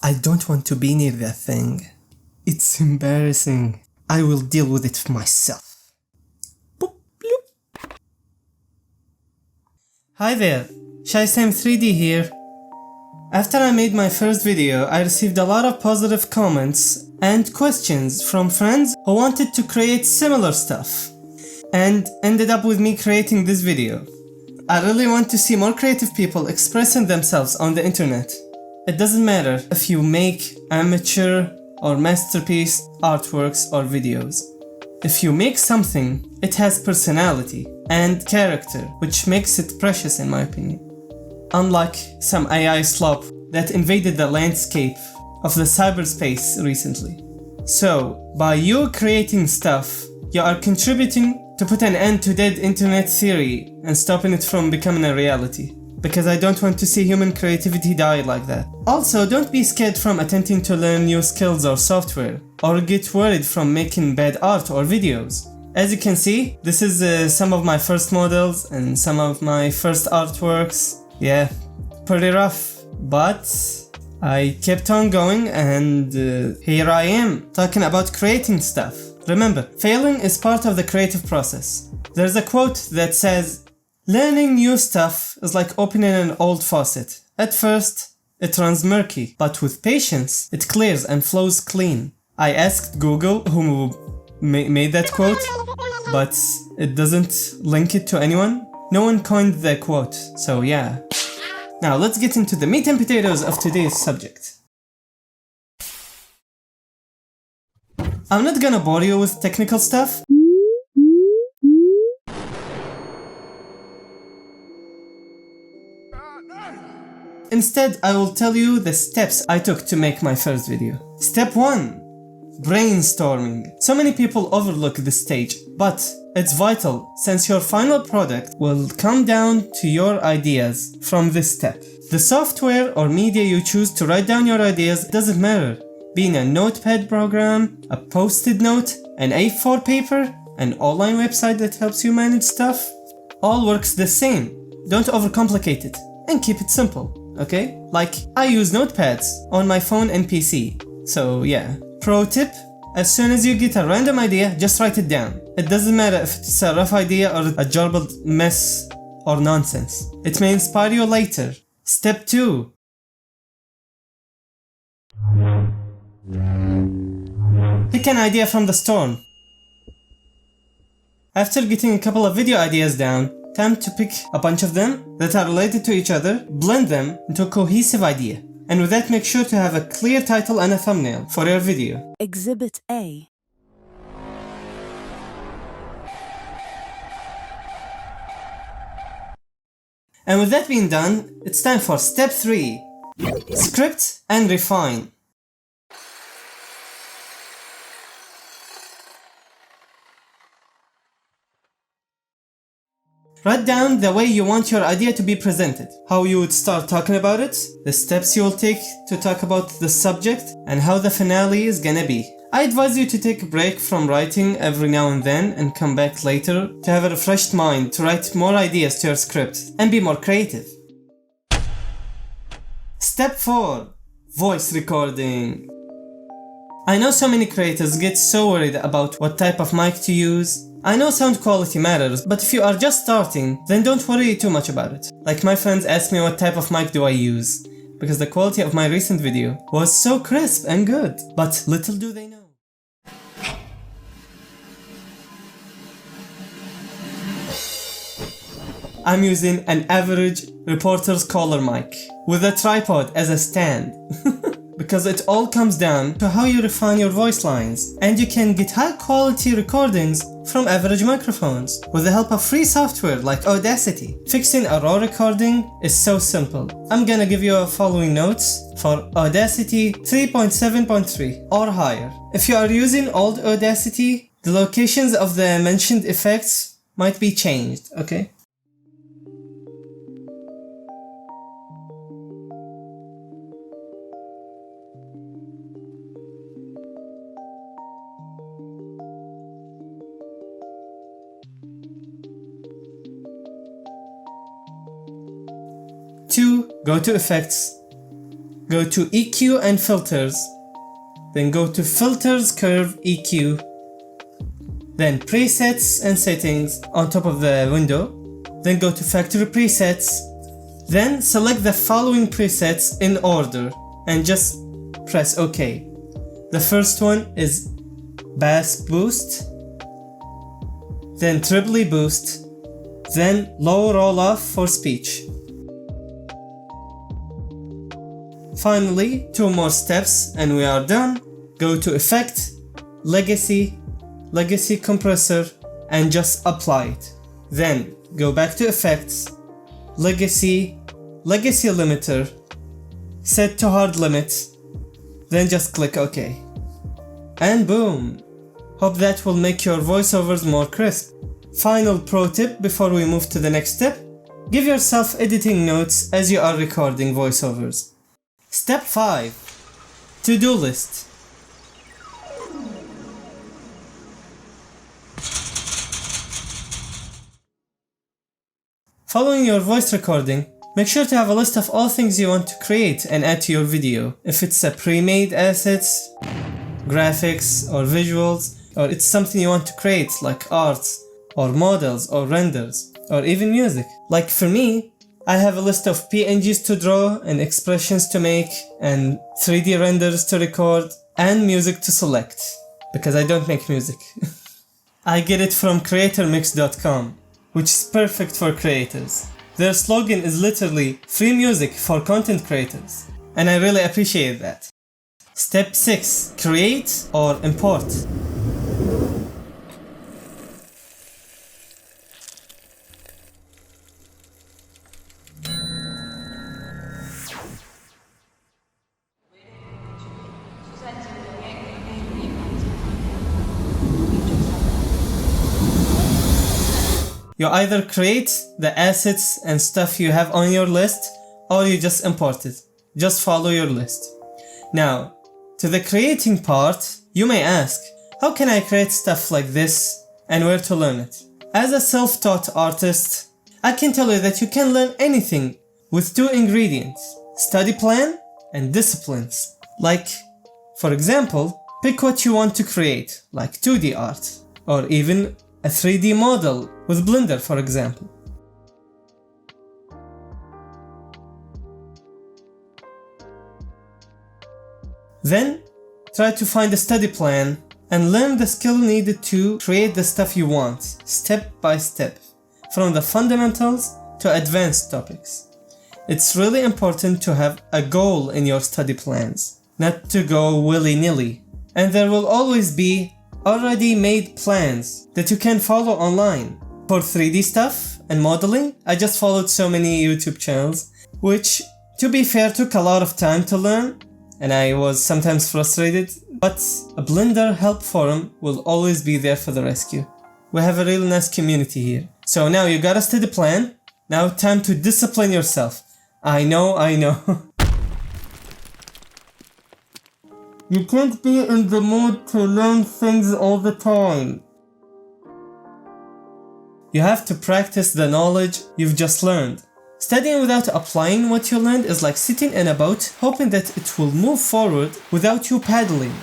I don't want to be near that thing. It's embarrassing. I will deal with it myself. Boop, bloop. Hi there, STEP7 here. After I made my first video, I received a lot of positive comments and questions from friends who wanted to create similar stuff, and ended up with me creating this video. I really want to see more creative people expressing themselves on the internet. It doesn't matter if you make amateur or masterpiece artworks or videos. If you make something, it has personality and character, which makes it precious in my opinion. Unlike some AI slop that invaded the landscape of the cyberspace recently. So, by you creating stuff, you are contributing to put an end to dead internet theory and stopping it from becoming a reality. Because I don't want to see human creativity die like that. Also, don't be scared from attempting to learn new skills or software, or get worried from making bad art or videos. As you can see, this is some of my first models and some of my first artworks. Yeah, pretty rough, but I kept on going, and here I am, talking about creating stuff. Remember, failing is part of the creative process. There's a quote that says, "Learning new stuff is like opening an old faucet. At first, it runs murky, but with patience, it clears and flows clean." I asked Google who made that quote, but it doesn't link it to anyone. No one coined the quote, so yeah. Now let's get into the meat and potatoes of today's subject. I'm not gonna bore you with technical stuff. Instead, I will tell you the steps I took to make my first video. Step 1. Brainstorming. So many people overlook this stage, but it's vital since your final product will come down to your ideas from this step. The software or media you choose to write down your ideas doesn't matter. Being a notepad program, a post-it note, an A4 paper, an online website that helps you manage stuff, all works the same. Don't overcomplicate it and keep it simple, okay? Like, I use notepads on my phone and PC, so yeah. Pro tip, as soon as you get a random idea, just write it down. It doesn't matter if it's a rough idea or a jumbled mess or nonsense. It may inspire you later. Step 2. Pick an idea from the storm. After getting a couple of video ideas down, time to pick a bunch of them that are related to each other, blend them into a cohesive idea. And with that, make sure to have a clear title and a thumbnail for your video. Exhibit A. And with that being done, it's time for step 3. Script and refine. Write down the way you want your idea to be presented, how you would start talking about it, the steps you will take to talk about the subject, and how the finale is gonna be. I advise you to take a break from writing every now and then and come back later to have a refreshed mind to write more ideas to your script and be more creative. Step 4. Voice recording. I know so many creators get so worried about what type of mic to use. I know sound quality matters, but if you are just starting, then don't worry too much about it. Like my friends ask me what type of mic do I use, because the quality of my recent video was so crisp and good, but little do they know. I'm using an average reporter's collar mic, with a tripod as a stand. Because it all comes down to how you refine your voice lines, and you can get high quality recordings from average microphones with the help of free software like Audacity. Fixing a raw recording is so simple. I'm gonna give you a following notes for Audacity 3.7.3 or higher. If you are using old Audacity, the locations of the mentioned effects might be changed, okay? Go to effects, go to EQ and filters, then go to filters, curve, EQ, then presets and settings on top of the window, then go to factory presets, then select the following presets in order and just press OK. The first one is bass boost, then treble boost, then low roll off for speech. Finally, 2 more steps and we are done. Go to Effect, Legacy Compressor, and just apply it. Then go back to Effects, Legacy Limiter, set to hard limit, then just click OK. And boom! Hope that will make your voiceovers more crisp. Final pro tip before we move to the next step: give yourself editing notes as you are recording voiceovers. Step 5. To-do list. Following your voice recording, make sure to have a list of all things you want to create and add to your video. If it's a pre-made assets, graphics or visuals, or it's something you want to create like art or models or renders or even music. Like for me, I have a list of PNGs to draw and expressions to make and 3D renders to record and music to select, because I don't make music. I get it from creatormix.com, which is perfect for creators. Their slogan is literally free music for content creators, and I really appreciate that. Step 6. Create or import. You either create the assets and stuff you have on your list, or you just import it. Just follow your list. Now, to the creating part, you may ask, how can I create stuff like this and where to learn it? As a self-taught artist, I can tell you that you can learn anything with 2 ingredients: study plan and disciplines. Like, for example, pick what you want to create, like 2D art, or even a 3D model with Blender, for example. Then, try to find a study plan and learn the skill needed to create the stuff you want, step by step, from the fundamentals to advanced topics. It's really important to have a goal in your study plans, not to go willy-nilly. And there will always be already made plans that you can follow online. For 3D stuff and modeling, I just followed so many YouTube channels, which, to be fair, took a lot of time to learn, and I was sometimes frustrated, but a Blender help forum will always be there for the rescue. We have a really nice community here. So now you got a study plan, now time to discipline yourself. I know. You can't be in the mood to learn things all the time. You have to practice the knowledge you've just learned. Studying without applying what you learned is like sitting in a boat hoping that it will move forward without you paddling.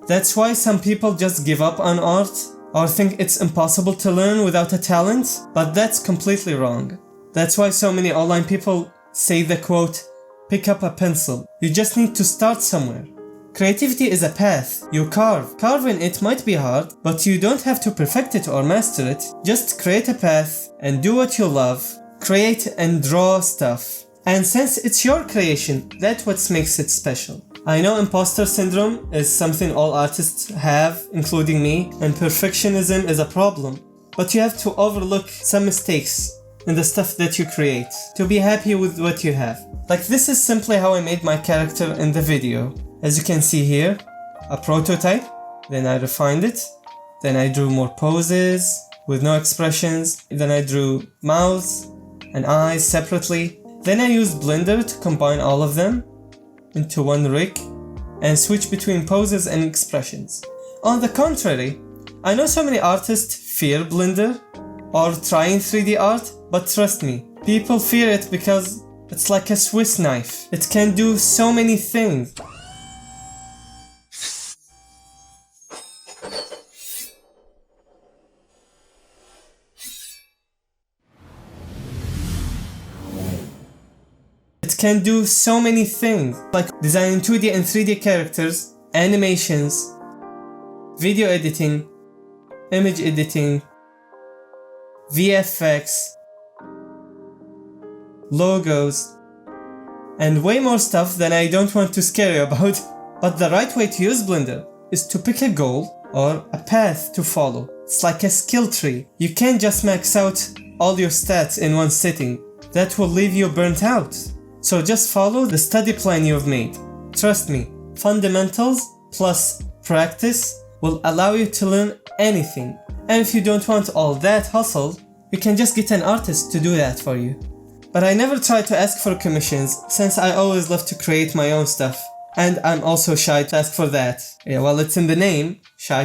That's why some people just give up on art or think it's impossible to learn without a talent, but that's completely wrong. That's why so many online people say the quote, "Pick up a pencil. You just need to start somewhere." Creativity is a path. You carve. Carving it might be hard, but you don't have to perfect it or master it. Just create a path and do what you love. Create and draw stuff. And since it's your creation, that's what makes it special. I know imposter syndrome is something all artists have, including me, and perfectionism is a problem. But you have to overlook some mistakes in the stuff that you create to be happy with what you have. Like this is simply how I made my character in the video. As you can see here, a prototype, then I refined it, then I drew more poses with no expressions, then I drew mouths and eyes separately, then I used Blender to combine all of them into one rig and switch between poses and expressions. On the contrary, I know so many artists fear Blender or trying 3D art, but trust me, people fear it because It's like a Swiss knife. It can do so many things. It can do so many things, like designing 2D and 3D characters, animations, video editing, image editing, VFX, logos, and way more stuff than I don't want to scare you about. But the right way to use Blender is to pick a goal or a path to follow. It's like a skill tree. You can't just max out all your stats in one sitting. That will leave you burnt out. So just follow the study plan you've made. Trust me, fundamentals plus practice will allow you to learn anything. And if you don't want all that hustle, you can just get an artist to do that for you. But I never try to ask for commissions since I always love to create my own stuff. And I'm also shy to ask for that. Yeah, well, it's in the name, shy.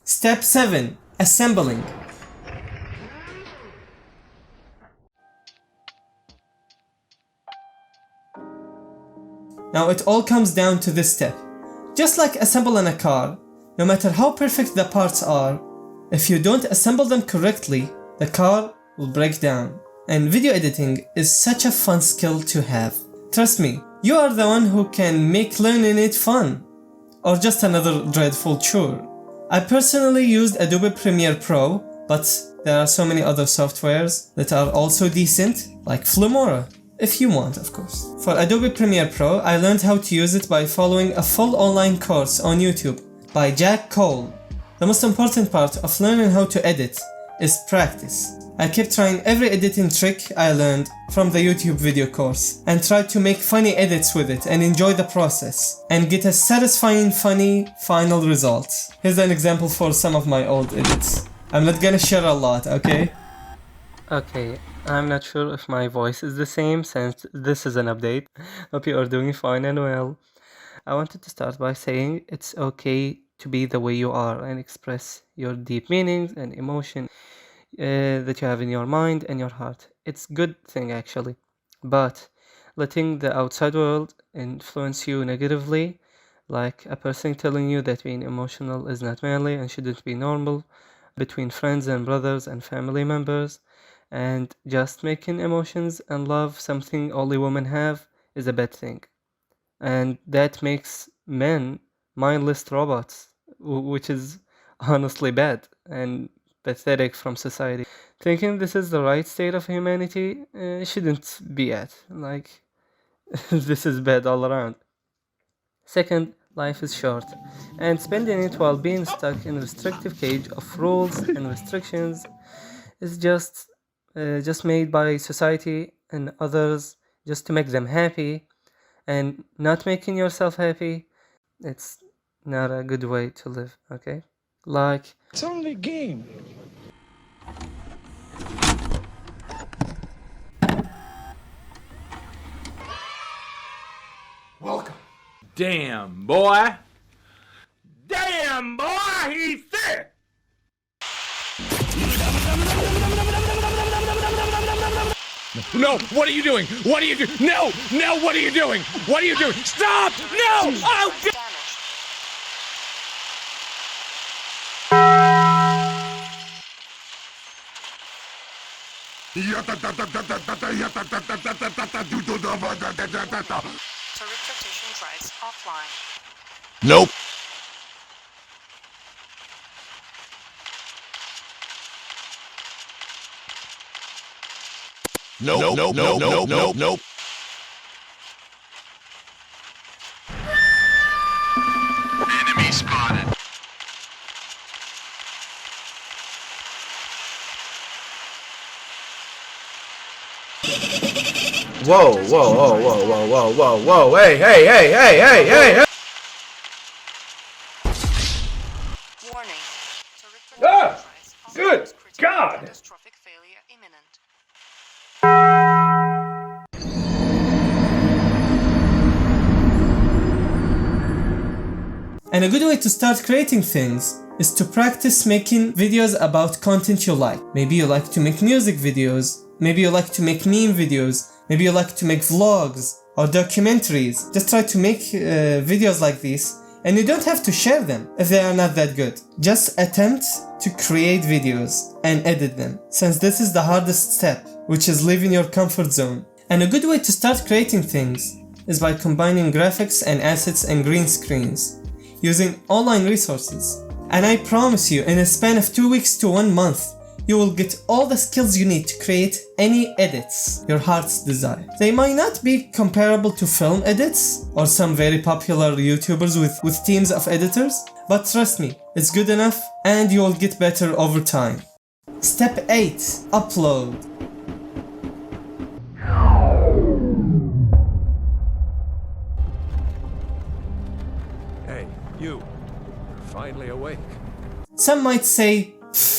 Step 7. Assembling. Now it all comes down to this step. Just like assembling a car, no matter how perfect the parts are, if you don't assemble them correctly, the car will break down. And video editing is such a fun skill to have. Trust me, you are the one who can make learning it fun. Or just another dreadful chore. I personally used Adobe Premiere Pro, but there are so many other softwares that are also decent, like Filmora. If you want, of course. For Adobe Premiere Pro, I learned how to use it by following a full online course on YouTube by Jack Cole. The most important part of learning how to edit is practice. I kept trying every editing trick I learned from the YouTube video course and tried to make funny edits with it and enjoy the process and get a satisfying, funny final result. Here's an example for some of my old edits. I'm not gonna share a lot, okay? Okay, I'm not sure if my voice is the same since this is an update. Hope you are doing fine and well. I wanted to start by saying it's okay to be the way you are and express your deep meanings and emotion that you have in your mind and your heart. It's a good thing actually. But letting the outside world influence you negatively, like a person telling you that being emotional is not manly and shouldn't be normal between friends and brothers and family members, and just making emotions and love something only women have is a bad thing. And that makes men mindless robots, which is honestly bad and pathetic from society. Thinking this is the right state of humanity shouldn't be at. Like, this is bad all around. Second, life is short, and spending it while being stuck in a restrictive cage of rules and restrictions is just made by society and others just to make them happy, and not making yourself happy, it's not a good way to live, okay? Like, it's only a game. Welcome. Damn, boy. Damn, boy, he's sick. No, what are you doing? What are you doing? No, no, what are you doing? What are you doing? Stop! No! Oh, So reputation drives offline. Nope. Nope, nope, nope, nope, nope, nope. Enemy spotted. Whoa, whoa, whoa, whoa, whoa, whoa, whoa, whoa, hey, hey, hey, hey, hey, hey, hey! Warning. Ah! Good God! Catastrophic failure imminent. And a good way to start creating things is to practice making videos about content you like. Maybe you like to make music videos, maybe you like to make meme videos, Maybe you like to make vlogs or documentaries. Just try to make videos like these, and you don't have to share them if they are not that good. Just attempt to create videos and edit them, since this is the hardest step, which is leaving your comfort zone. And a good way to start creating things is by combining graphics and assets and green screens, using online resources. And I promise you, in a span of 2 weeks to 1 month, you will get all the skills you need to create any edits your heart's desire. They might not be comparable to film edits or some very popular YouTubers with teams of editors, but trust me, it's good enough and you will get better over time. Step 8. Upload. Hey, you're finally awake. Some might say,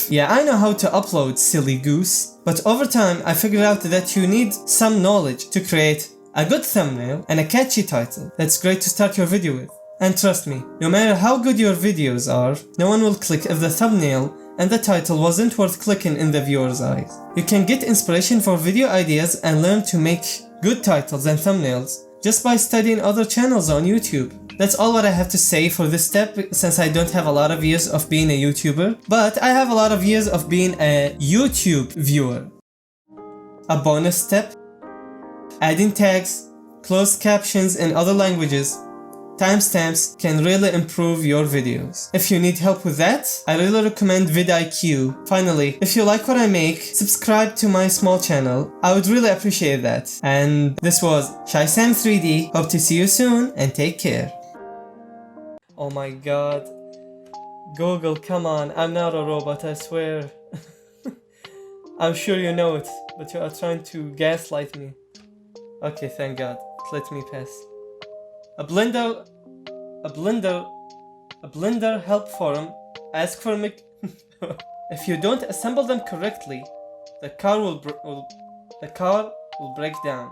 yeah, I know how to upload, silly goose. But over time, I figured out that you need some knowledge to create a good thumbnail and a catchy title that's great to start your video with. And trust me, no matter how good your videos are, no one will click if the thumbnail and the title wasn't worth clicking in the viewer's eyes. You can get inspiration for video ideas and learn to make good titles and thumbnails just by studying other channels on YouTube. That's all what I have to say for this step, since I don't have a lot of years of being a YouTuber, but I have a lot of years of being a YouTube viewer. A bonus step: adding tags, closed captions in other languages, timestamps can really improve your videos. If you need help with that, I really recommend vidIQ. Finally, if you like what I make, subscribe to my small channel. I would really appreciate that. And this was SHYSAM3D. Hope to see you soon and take care. Oh my god. Google, come on, I'm not a robot, I swear. I'm sure you know it, but you are trying to gaslight me. Okay, thank god. Let me pass. A blender help forum. Ask for me. If you don't assemble them correctly, the car will break down.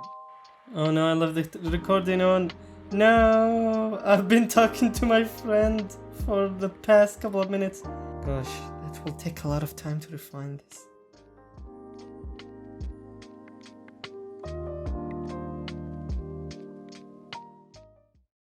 Oh no, I left the recording on. No, I've been talking to my friend for the past couple of minutes. Gosh, that will take a lot of time to refine this.